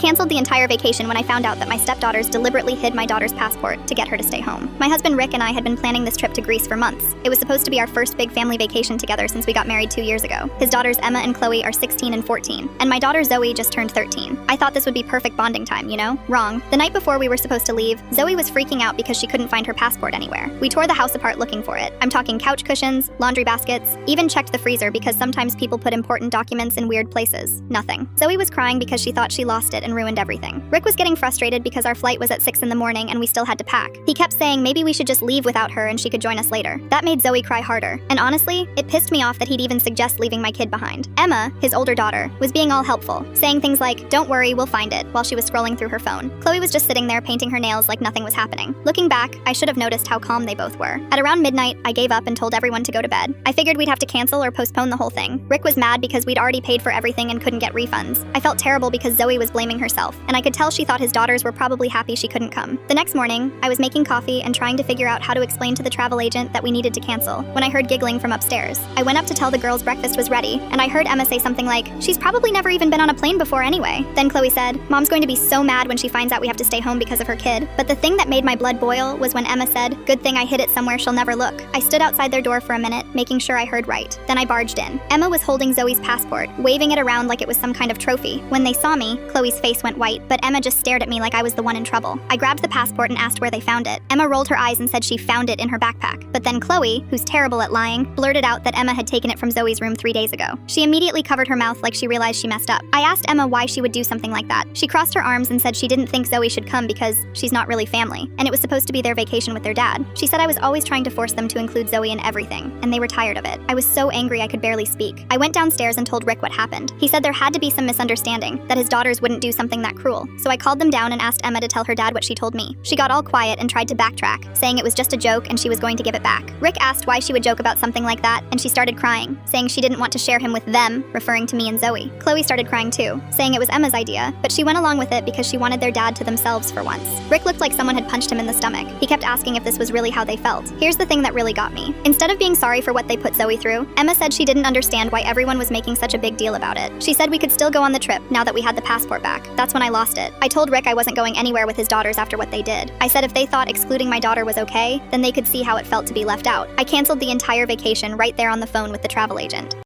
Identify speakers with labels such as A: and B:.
A: canceled the entire vacation when I found out that my stepdaughters deliberately hid my daughter's passport to get her to stay home. My husband Rick and I had been planning this trip to Greece for months. It was supposed to be our first big family vacation together since we got married 2 years ago. His daughters Emma and Chloe are 16 and 14, and my daughter Zoe just turned 13. I thought this would be perfect bonding time, you know? Wrong. The night before we were supposed to leave, Zoe was freaking out because she couldn't find her passport anywhere. We tore the house apart looking for it. I'm talking couch cushions, laundry baskets, even checked the freezer because sometimes people put important documents in weird places. Nothing. Zoe was crying because she thought she lost it and ruined everything. Rick was getting frustrated because our flight was at 6 in the morning and we still had to pack. He kept saying maybe we should just leave without her and she could join us later. That made Zoe cry harder. And honestly, it pissed me off that he'd even suggest leaving my kid behind. Emma, his older daughter, was being all helpful, saying things like, "Don't worry, we'll find it," while she was scrolling through her phone. Chloe was just sitting there painting her nails like nothing was happening. Looking back, I should have noticed how calm they both were. At around midnight, I gave up and told everyone to go to bed. I figured we'd have to cancel or postpone the whole thing. Rick was mad because we'd already paid for everything and couldn't get refunds. I felt terrible because Zoe was blaming herself, and I could tell she thought his daughters were probably happy she couldn't come. The next morning, I was making coffee and trying to figure out how to explain to the travel agent that we needed to cancel when I heard giggling from upstairs. I went up to tell the girls breakfast was ready, and I heard Emma say something like, "She's probably never even been on a plane before anyway." Then Chloe said, "Mom's going to be so mad when she finds out we have to stay home because of her kid." But the thing that made my blood boil was when Emma said, "Good thing I hid it somewhere she'll never look." I stood outside their door for a minute, making sure I heard right. Then I barged in. Emma was holding Zoe's passport, waving it around like it was some kind of trophy. When they saw me, Chloe's face went white, but Emma just stared at me like I was the one in trouble. I grabbed the passport and asked where they found it. Emma rolled her eyes and said she found it in her backpack. But then Chloe, who's terrible at lying, blurted out that Emma had taken it from Zoe's room 3 days ago. She immediately covered her mouth like she realized she messed up. I asked Emma why she would do something like that. She crossed her arms and said she didn't think Zoe should come because she's not really family, and it was supposed to be their vacation with their dad. She said I was always trying to force them to include Zoe in everything, and they were tired of it. I was so angry I could barely speak. I went downstairs and told Rick what happened. He said there had to be some misunderstanding, that his daughters wouldn't do something that cruel. So I called them down and asked Emma to tell her dad what she told me. She got all quiet and tried to backtrack, saying it was just a joke and she was going to give it back. Rick asked why she would joke about something like that, and she started crying, saying she didn't want to share him with them, referring to me and Zoe. Chloe started crying too, saying it was Emma's idea, but she went along with it because she wanted their dad to themselves for once. Rick looked like someone had punched him in the stomach. He kept asking if this was really how they felt. Here's the thing that really got me. Instead of being sorry for what they put Zoe through, Emma said she didn't understand why everyone was making such a big deal about it. She said we could still go on the trip now that we had the passport back. That's when I lost it. I told Rick I wasn't going anywhere with his daughters after what they did. I said if they thought excluding my daughter was okay, then they could see how it felt to be left out. I canceled the entire vacation right there on the phone with the travel agent.